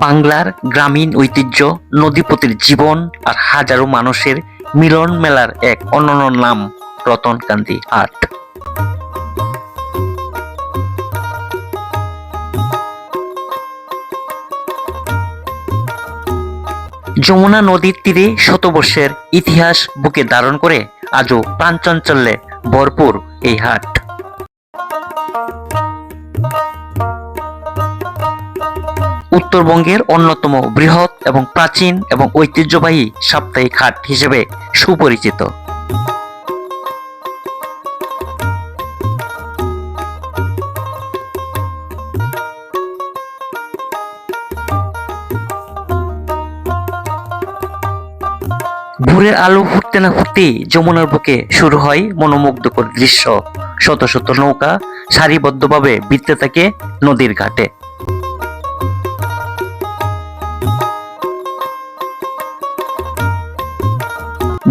বাংলার গ্রামীণ ঐতিহ্য, নদীপতির জীবন আর হাজারো মানুষের মিলন মেলার এক অনন্য নাম রতনকান্দি হাট। যমুনা নদীর তীরে শতবর্ষের ইতিহাস বুকে ধারণ করে আজও প্রাণচাঞ্চল্যে ভরপুর এই হাট। উত্তরবঙ্গের অন্যতম বৃহৎ এবং প্রাচীন এবং ঐতিহ্যবাহী সাপ্তাহিক হাট হিসেবে সুপরিচিত। ভোরের আলো ফুটতে না ফুটতেই যমুনার বুকে শুরু হয় মনোমুগ্ধকর দৃশ্য। শত শত নৌকা সারিবদ্ধভাবে ভিড়তে থাকে নদীর ঘাটে।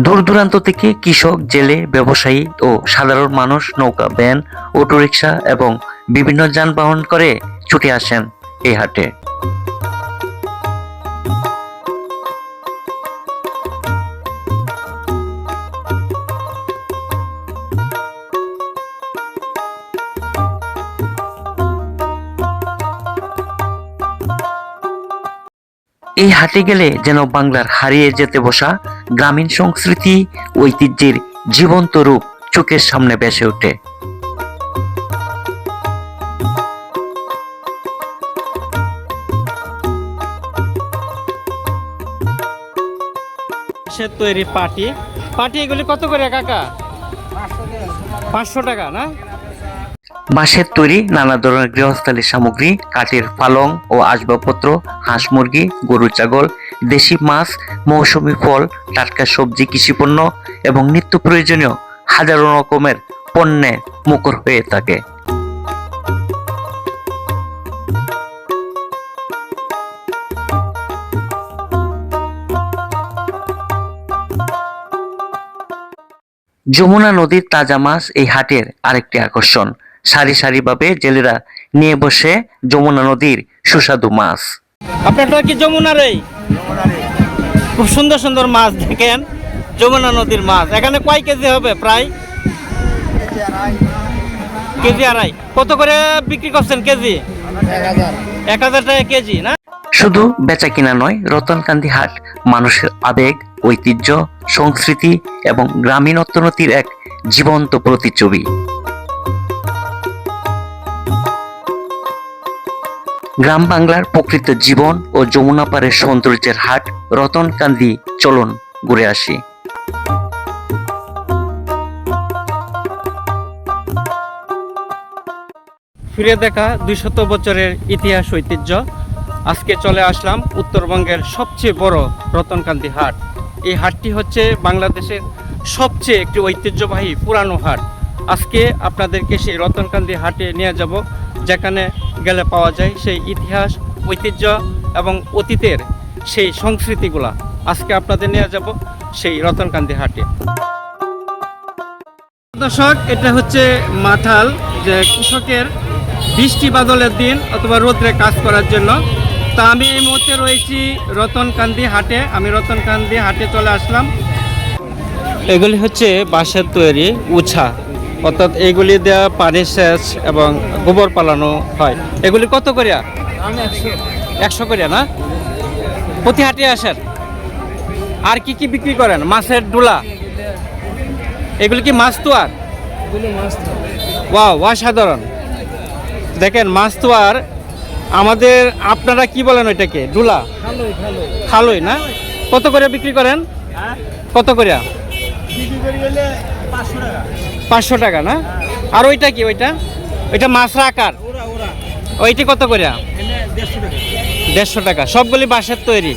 দূর দূরান্ত থেকে কৃষক, জেলে, ব্যবসায়ী ও সাধারণ মানুষ নৌকা, ভ্যান, অটোরিকশা এবং বিভিন্ন যানবাহন করে ছুটে আসেন এই হাটে। এই হাটে গেলে যেন বাংলার হারিয়ে যেতে বসা গ্রামীণ সংস্কৃতি, ঐতিহ্যের জীবন্ত রূপ চোখের সামনে ভেসে ওঠে। তৈরি পাটি পাটি এগুলি কত করে কাকা? 500 টাকা না? বাঁশের তৈরি নানা ধরনের গৃহস্থালী সামগ্রী, কাঠের পালং ও আসবাবপত্র, হাঁস মুরগি, গরু ছাগল, দেশি মাছ, মৌসুমী ফল, টাটকা সবজি, কৃষিপণ্য এবং নিত্য প্রয়োজনীয় হাজারো রকমের পণ্যে মুখর হয়ে থাকে। যমুনা নদীর তাজা মাছ এই হাটের আরেকটি আকর্ষণ। সারি সারিভাবে জেলেরা নিয়ে বসে যমুনা নদীর সুস্বাদু মাছ। আপনারটা কি যমুনার? খুব সুন্দর সুন্দর মাছ দেখেন, যমুনা নদীর মাছ। এখানে কয় কেজি হবে? প্রায় কেজি আড়াই। কত করে বিক্রি করছেন কেজি? 1000 টাকা কেজি না? শুধু বেচা কিনা নয়, রতনকান্দি হাট মানুষের আবেগ, ঐতিহ্য, সংস্কৃতি এবং গ্রামীণ অর্থনীতির এক জীবন্ত প্রতিচ্ছবি। গ্রাম বাংলার প্রকৃত জীবন ও যমুনা পাড়ের সৌন্দর্যের হাট রতনকান্দি। চলুন ঘুরে আসি। ফিরে দেখা 200 বছরের ইতিহাস, ঐতিহ্য। আজকে চলে আসলাম উত্তরবঙ্গের সবচেয়ে বড় রতনকান্দি হাট। এই হাটটি হচ্ছে বাংলাদেশের সবচেয়ে একটি ঐতিহ্যবাহী পুরানো হাট। আজকে আপনাদেরকে সেই রতনকান্দি হাটে নিয়ে যাব, যেখানে গেলে পাওয়া যায় সেই ইতিহাস, ঐতিহ্য এবং অতীতের সেই সংস্কৃতিগুলা। আজকে আপনাদের নিয়ে যাব সেই রতনকান্দি হাটে। দর্শক, এটা হচ্ছে মাঠাল, যে কৃষকের বৃষ্টি বাদলের দিন অথবা রোদ্রে কাজ করার জন্য। তা আমি এই মুহূর্তে রয়েছি রতনকান্দি হাটে। আমি রতনকান্দি হাটে চলে আসলাম। এগুলি হচ্ছে বাঁশের তৈরি উছা, অর্থাৎ এইগুলি দেওয়া পানি সেচ এবং গোবর পালানো হয়। এগুলি কত করিয়া? 100 করিয়া না? প্রতি হাটে আসেন। আর কি কি বিক্রি করেন? মাছের ডোলা, এগুলি কি মাছ তোয়ার? ওয়াও, অসাধারণ। দেখেন মাছ তোয়ার। আমাদের আপনারা কি বলেন ওইটাকে? ডোলা, খালই না? কত করে বিক্রি করেন? কত করে? 500 টাকা না? আর ওইটা কি? ওইটা মাছরা আকার, ওইটি কত করে? 150 টাকা। সবগুলি বাঁশের তৈরি।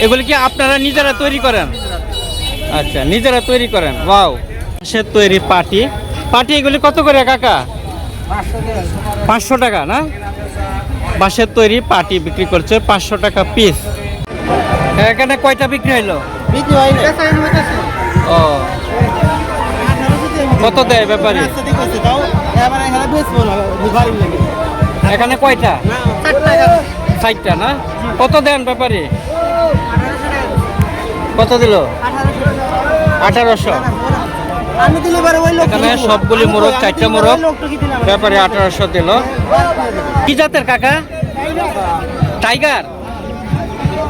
এগুলি কি আপনারা নিজেরা তৈরি করেন? আচ্ছা, নিজেরা তৈরি করেন? ওয়াও, সে তৈরি পাটি। পাটি এগুলি কত করে কাকা? 500 টাকা না? বাঁশের তৈরি পাটি বিক্রি করছে 500 টাকা পিস। এখানে কয়টা বিক্রি হইলো? ও, কত দেয় ব্যাপারী? এখানে কয়টা? 60টা না? কত দেন ব্যাপারী? কত দিল? 1800। এখানে সবগুলি মোরগ, 4টা মোরগ, ব্যাপারে 1800 দিল। কি জাতের কাকা? টাইগার?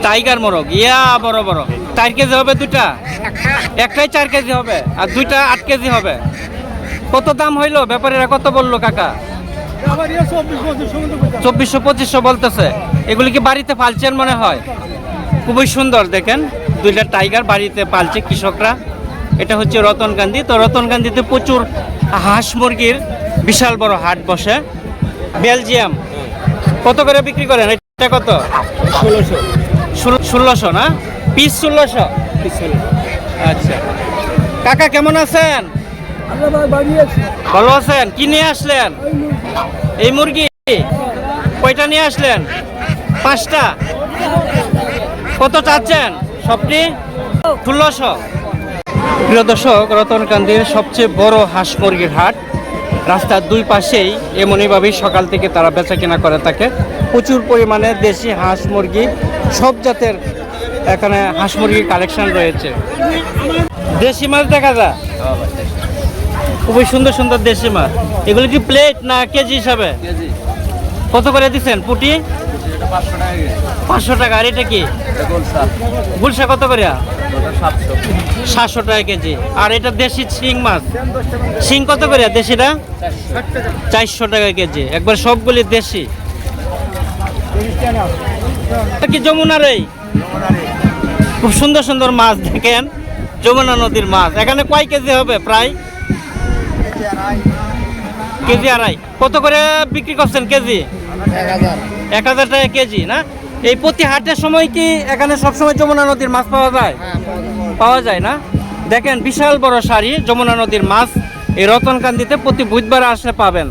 টাইগার মোরগ, ইয়া বড় বড়। 4 কেজি হবে দুটা? একটাই 4 কেজি হবে আর দুইটা 8 কেজি হবে। কত দাম হইলো? ব্যাপারীরা কত বললো কাকা? 2400-2500 বলতেছে। এগুলি কি বাড়িতে পালছেন মনে হয়? খুবই সুন্দর, দেখেন দুইটা টাইগার বাড়িতে পালছে কৃষকরা। এটা হচ্ছে রতনকান্দি। তো রতনকান্দিতে প্রচুর হাঁস মুরগির বিশাল বড় হাট বসে। বেলজিয়াম কত করে বিক্রি করেন? এটা কত? 1600 না? পিস 1600? আচ্ছা, কাকা কেমন আছেন? ভালো আছেন? কি নিয়ে আসলেন? এই মুরগি কয়টা নিয়ে আসলেন? 5টা। কত চাচ্ছেন সবটি? 1600। প্রিয় দর্শক, রতনকান্দির সবচেয়ে বড় হাঁস মুরগির হাট। রাস্তার দুই পাশেই এমনইভাবেই সকাল থেকে তারা বেচা কেনা করে থাকে। প্রচুর পরিমাণে দেশি হাঁস মুরগি, সব জাতের এখানে হাঁস মুরগির কালেকশন রয়েছে। দেশি মাছ দেখা যায়, খুবই সুন্দর সুন্দর দেশি মাছ। এগুলো কি প্লেট না কেজি হিসাবে? কত করে দিচ্ছেন পুটি? 500 টাকা। আর এটা কি? গুলশা কত করে? 700 টাকা কেজি। আর এটা দেশি শিং মাছ, শিং কত করে দেশিটা? 400 টাকা কেজি। একবার সবগুলি দেশি। কি যমুনার? এই খুব সুন্দর সুন্দর মাছ, দেখেন যমুনা নদীর মাছ। এখানে কয় কেজি হবে? প্রায় কেজি আড়াই। কত করে বিক্রি করছেন কেজি? 1000 টাকা কেজি না? এই প্রতি হাটের সময় কি এখানে সবসময় যমুনা নদীর মাছ পাওয়া যায়? পাওয়া যায় না? দেখেন বিশাল বড় সারি যমুনা নদীর মাছ এই রতনকান্দিতে প্রতি বুধবার আসলে পাবেন।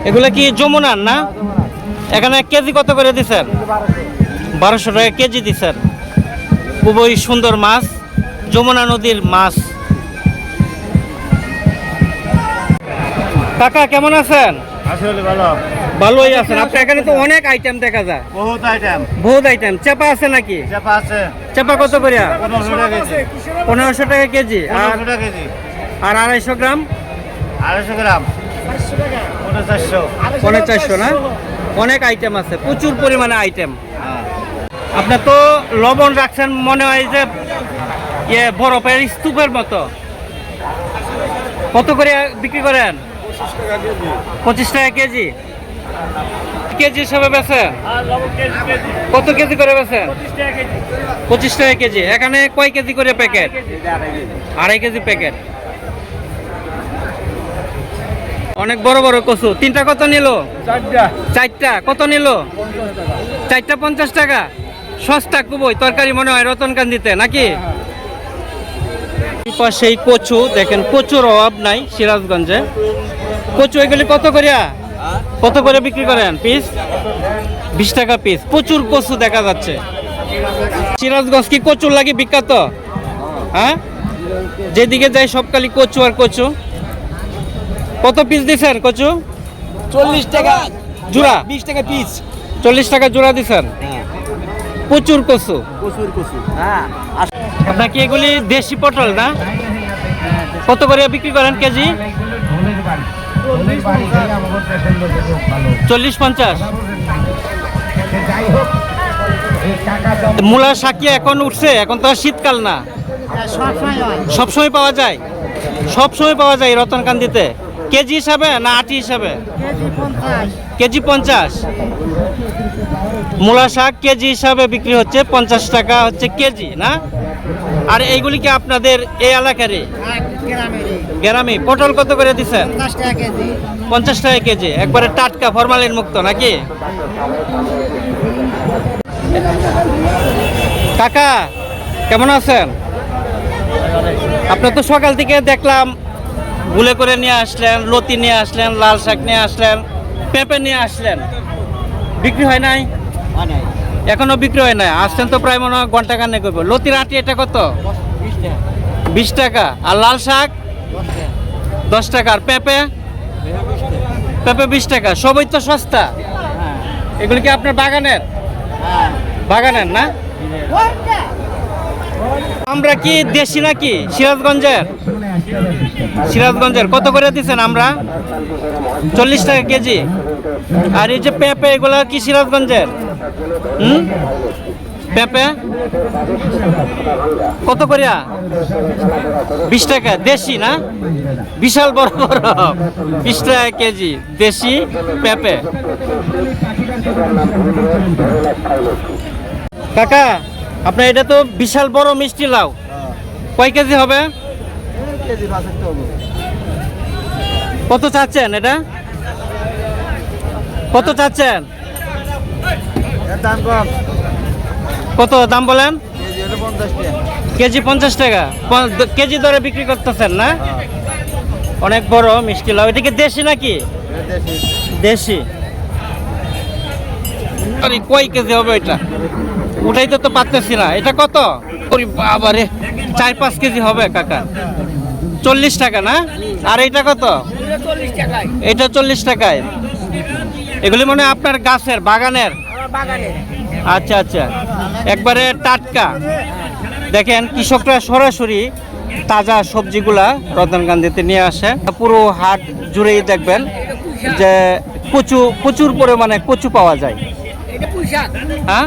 এগুলো কি যমুনার না? এখানে কেজি কত করে দিচ্ছেন? 1200 টাকা কেজি দিচ্ছেন। খুবই সুন্দর মাছ, যমুনা নদীর মাছ। কাকা কেমন আছেন? আসলে ভালো, ভালোই আছেন। আপনার এখানে তো অনেক আইটেম দেখা যায়। বহুত আইটেম। বহুত আইটেম। চেপা আছে নাকি? চাপা আছে, চেপা কত করে? 1500 টাকা কেজি। 1500 টাকা কেজি। আর 1500 টাকা কেজি। আর 250 গ্রাম? 250 গ্রাম 450। 450 না? অনেক আইটেম আছে, প্রচুর পরিমাণে আইটেম। হ্যাঁ। আপনার তো লবণ রাখছেন মনে হয় যে ইয়ে বরফের স্তূপের মতো। কত করে বিক্রি করেন? 25 টাকা কেজি। কেজি হিসাবে বেচেন? কত কেজি করে বেচেন? 25 টাকা কেজি। এখানে কয় কেজি করে প্যাকেট? 2.5 KG packet. অনেক বড় বড় কচু। 3টা কত নিল? 4টা কত নিল? 4টা 50 টাকা। সস্তা খুবই তরকারি মনে হয় রতনকান্দিতে নাকি? সেই কচু দেখেন, কচুর অভাব নাই সিরাজগঞ্জে। কচু এগুলি কত করে? কত করে বিক্রি করেন পিস? 20 টাকা পিস। প্রচুর কচু দেখা যাচ্ছে। সিরাজগঞ্জ কি কচুর লাগে বিখ্যাত? হ্যাঁ, যেদিকে যাই সব খালি কচু আর কচু। কত পিস দিচ্ছেন কচু? 40 টাকা জোড়া? 20 টাকা পিস। 40 টাকা জোড়া দিচ্ছেন। প্রচুর কচু। হ্যাঁ, আপনার কি এগুলি দেশি পটল না? কত করে বিক্রি করেন কেজি? 40-50। মূলা শাক কি এখন উঠছে? এখন তো আর শীতকাল না, সবসময় পাওয়া যায়। সবসময় পাওয়া যায় রতনকান্দিতে। কেজি হিসাবে না আটি হিসাবে? কেজি 50। মূলা শাক কেজি হিসাবে বিক্রি হচ্ছে 50 টাকা হচ্ছে কেজি না? আর এইগুলি কি আপনাদের এই এলাকারই? গ্রামে। পটল কত করে দিচ্ছেন? 50 টাকা কেজি। একবারে টাটকা, ফরমালিন মুক্ত নাকি? কাকা কেমন আছেন? আপনার তো সকাল থেকে দেখলাম ভুলে করে নিয়ে আসলেন, লতি নিয়ে আসলেন, লাল শাক নিয়ে আসলেন, পেঁপে নিয়ে আসলেন, বিক্রি হয় নাই? এখনো বিক্রি হয় নাই। আসছেন তো প্রায় মনে হয় ঘন্টা খানেক করবো। লতির আটি এটা কত? 20 টাকা। আর লাল শাক 10 টাকা। আর পেঁপে? পেঁপে 20 টাকা। সবই তো সস্তা। এগুলি কি আপনার বাগানের? বাগানের না? আমরা কি দেশি নাকি সিরাজগঞ্জের? সিরাজগঞ্জের কত করে দিচ্ছেন? আমরা 40 টাকা কেজি। আর এই যে পেঁপে, এগুলো কি সিরাজগঞ্জের? পেঁপে কত করিয়া? 20 টাকা। দেশি না? বিশাল বড় বড়, 20 টাকা কেজি দেশি পেঁপে। কাকা, আপনার এটা তো বিশাল বড় মিষ্টি লাউ, কয় কেজি হবে? কত চাচ্ছেন এটা? কত চাচ্ছেন? দাম কম, কত দাম বলেন? কেজি হলো 50 টাকা। কেজি 50 টাকা। কেজি দরে বিক্রি করতেছেন না? অনেক বড় মিষ্টি লাউ। এটা কি দেশি নাকি? দেশি। আরে কয় কেজি হবে এটা? উঠাইতে তো পারতেছি না। এটা কত? ওরে বাবারে, 4-5 কেজি হবে কাকা। 40 টাকা না? আর এটা কত? এটা 40 টাকায়। এগুলি মনে হয় আপনার গাছের, বাগানের? আচ্ছা আচ্ছা, একবারে টাটকা। দেখেন কৃষকরা সরাসরি তাজা সবজিগুলা রতনকান্দিতে নিয়ে আসে। পুরো হাট জুড়েই দেখবেন যে প্রচুর পরিমাণে কচু পাওয়া যায়। হ্যাঁ।